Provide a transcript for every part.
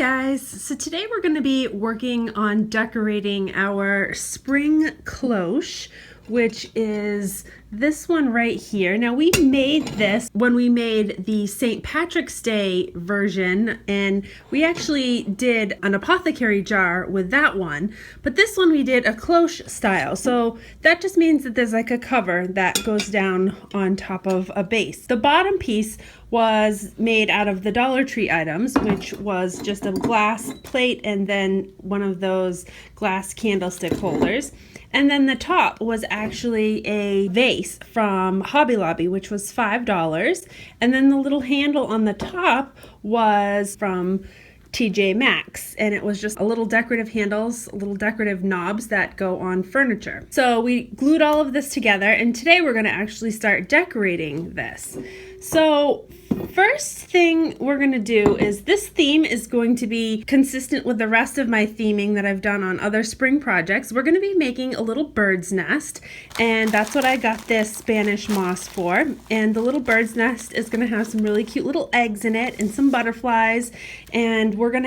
guys, so today we're going to be working on decorating our spring cloche, which is this one right here. Now we made this when we made the St. Patrick's Day version, and we actually did an apothecary jar with that one, but this one we did a cloche style. So that just means that there's like a cover that goes down on top of a base. The bottom piece was made out of the Dollar Tree items, which was just a glass plate and then one of those glass candlestick holders. And then the top was actually a vase from Hobby Lobby, which was $5. And then the little handle on the top was from TJ Maxx, and it was just a little decorative handles, little decorative knobs that go on furniture. So we glued all of this together, and today we're going to actually start decorating this. So first thing we're going to do is this theme is going to be consistent with the rest of my theming that I've done on other spring projects. We're going to be making a little bird's nest, and that's what I got this Spanish moss for. And the little bird's nest is going to have some really cute little eggs in it and some butterflies, and we're going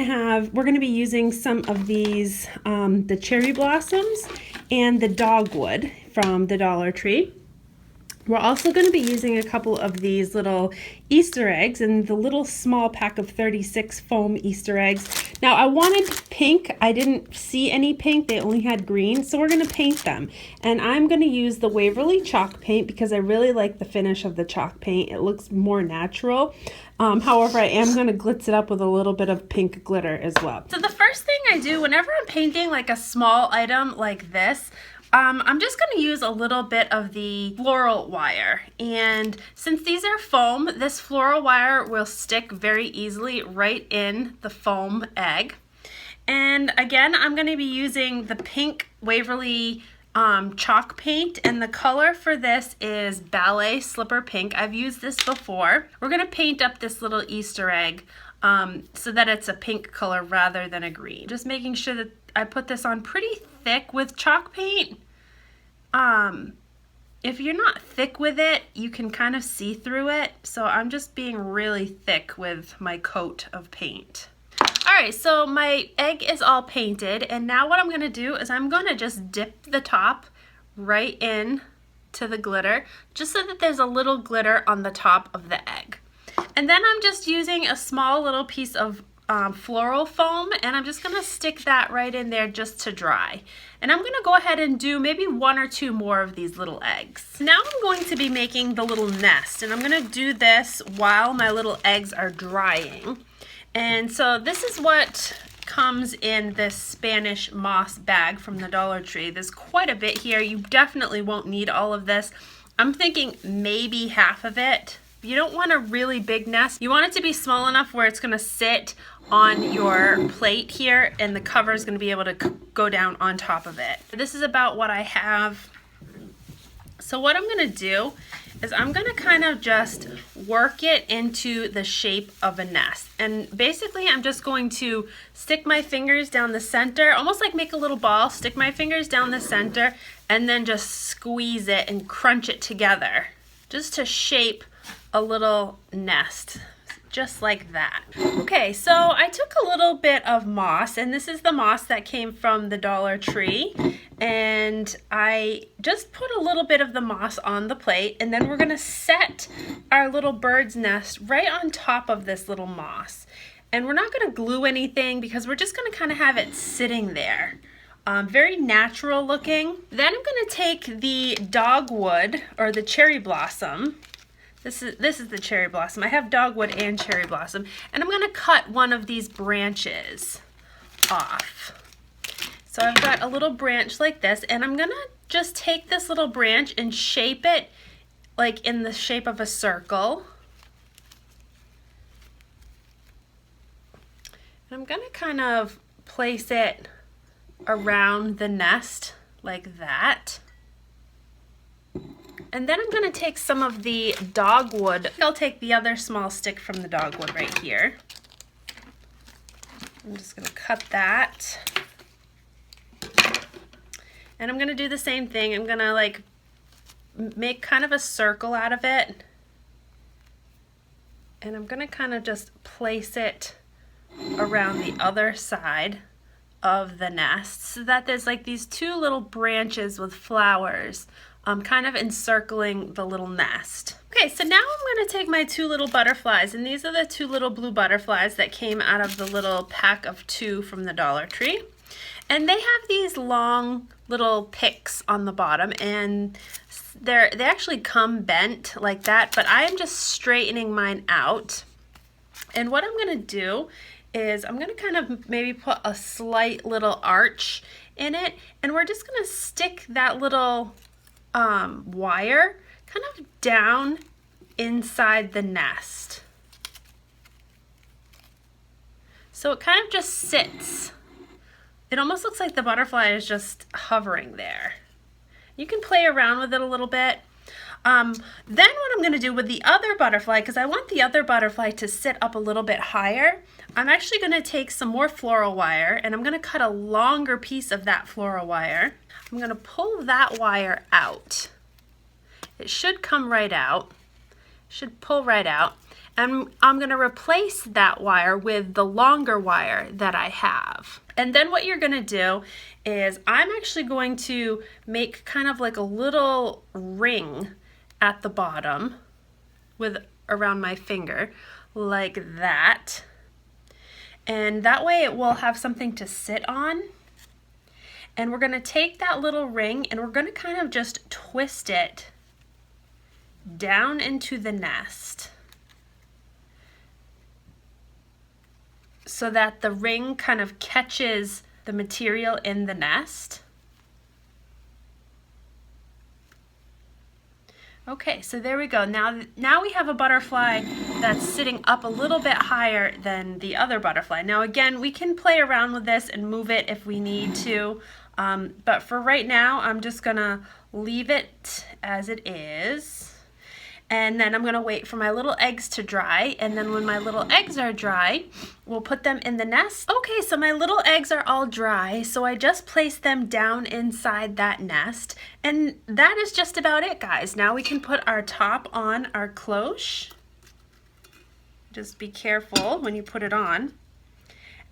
to be using some of these the cherry blossoms and the dogwood from the Dollar Tree. We're also going to be using a couple of these little Easter eggs and the little small pack of 36 foam Easter eggs. Now I wanted pink. I didn't see any pink. They only had green, so we're going to paint them. And I'm going to use the Waverly chalk paint because I really like the finish of the chalk paint. It looks more natural. However, I am going to glitz it up with a little bit of pink glitter as well. So the first thing I do whenever I'm painting like a small item like this, I'm just going to use a little bit of the floral wire, and since these are foam, this floral wire will stick very easily right in the foam egg. And again, I'm going to be using the pink Waverly chalk paint, and the color for this is Ballet Slipper Pink. I've used this before. We're going to paint up this little Easter egg so that it's a pink color rather than a green. Just making sure that I put this on pretty thick with chalk paint. If you're not thick with it, you can kind of see through it. So I'm just being really thick with my coat of paint. All right, so my egg is all painted, and now what I'm gonna do is I'm gonna just dip the top right in to the glitter, just so that there's a little glitter on the top of the egg. And then I'm just using a small little piece of floral foam, and I'm just going to stick that right in there just to dry. And I'm going to go ahead and do maybe one or two more of these little eggs. Now I'm going to be making the little nest, and I'm going to do this while my little eggs are drying. And so this is what comes in this Spanish moss bag from the Dollar Tree. There's quite a bit here. You definitely won't need all of this. I'm thinking maybe half of it. You don't want a really big nest. You want it to be small enough where it's going to sit on your plate here, and the cover is going to be able to go down on top of it. This is about what I have. So what I'm going to do is I'm going to kind of just work it into the shape of a nest. And basically I'm just going to stick my fingers down the center, almost like make a little ball, stick my fingers down the center, and then just squeeze it and crunch it together just to shape a little nest, just like that. Okay, so I took a little bit of moss, and this is the moss that came from the Dollar Tree, and I just put a little bit of the moss on the plate, and then we're gonna set our little bird's nest right on top of this little moss. And we're not gonna glue anything because we're just gonna kind of have it sitting there. Very natural looking. Then I'm gonna take the dogwood or the cherry blossom. This is the cherry blossom. I have dogwood and cherry blossom, and I'm gonna cut one of these branches off. So I've got a little branch like this, and I'm gonna just take this little branch and shape it like in the shape of a circle. And I'm gonna kind of place it around the nest like that. And then I'm going to take some of the dogwood. I'll take the other small stick from the dogwood right here. I'm just going to cut that. And I'm going to do the same thing. I'm going to like make kind of a circle out of it. And I'm going to kind of just place it around the other side of the nest so that there's like these two little branches with flowers kind of encircling the little nest. Okay, so now I'm going to take my two little butterflies, and these are the two little blue butterflies that came out of the little pack of 2 from the Dollar Tree. And they have these long little picks on the bottom, and they actually come bent like that, but I am just straightening mine out. And what I'm going to do is I'm going to kind of maybe put a slight little arch in it, and we're just going to stick that little wire kind of down inside the nest. So it kind of just sits. It almost looks like the butterfly is just hovering there. You can play around with it a little bit. Then what I'm going to do with the other butterfly, because I want the other butterfly to sit up a little bit higher, I'm actually going to take some more floral wire, and I'm going to cut a longer piece of that floral wire. I'm going to pull that wire out. It should come right out. Should pull right out. And I'm going to replace that wire with the longer wire that I have. And then what you're going to do is I'm actually going to make kind of like a little ring at the bottom with around my finger like that. And that way it will have something to sit on. And we're going to take that little ring and we're going to kind of just twist it down into the nest so that the ring kind of catches the material in the nest. Okay, so there we go. Now we have a butterfly that's sitting up a little bit higher than the other butterfly. Now again, we can play around with this and move it if we need to, but for right now, I'm just gonna leave it as it is. And then I'm going to wait for my little eggs to dry, and then when my little eggs are dry, we'll put them in the nest. Okay, so my little eggs are all dry, so I just placed them down inside that nest, and that is just about it, guys. Now we can put our top on our cloche. Just be careful when you put it on.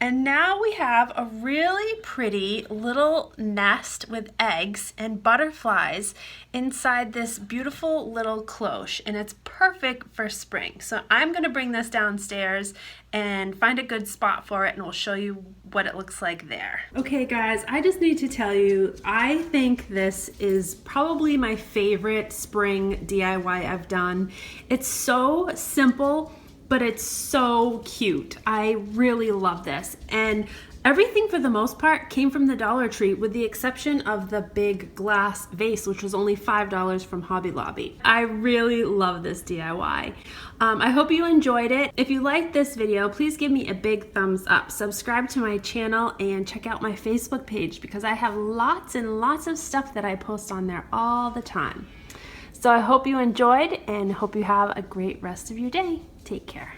And now we have a really pretty little nest with eggs and butterflies inside this beautiful little cloche, and it's perfect for spring. So I'm going to bring this downstairs and find a good spot for it, and we'll show you what it looks like there. Okay guys, I just need to tell you, I think this is probably my favorite spring DIY I've done. It's so simple, but it's so cute. I really love this. And everything for the most part came from the Dollar Tree with the exception of the big glass vase, which was only $5 from Hobby Lobby. I really love this DIY. I hope you enjoyed it. If you liked this video, please give me a big thumbs up. Subscribe to my channel and check out my Facebook page because I have lots and lots of stuff that I post on there all the time. So I hope you enjoyed and hope you have a great rest of your day. Take care.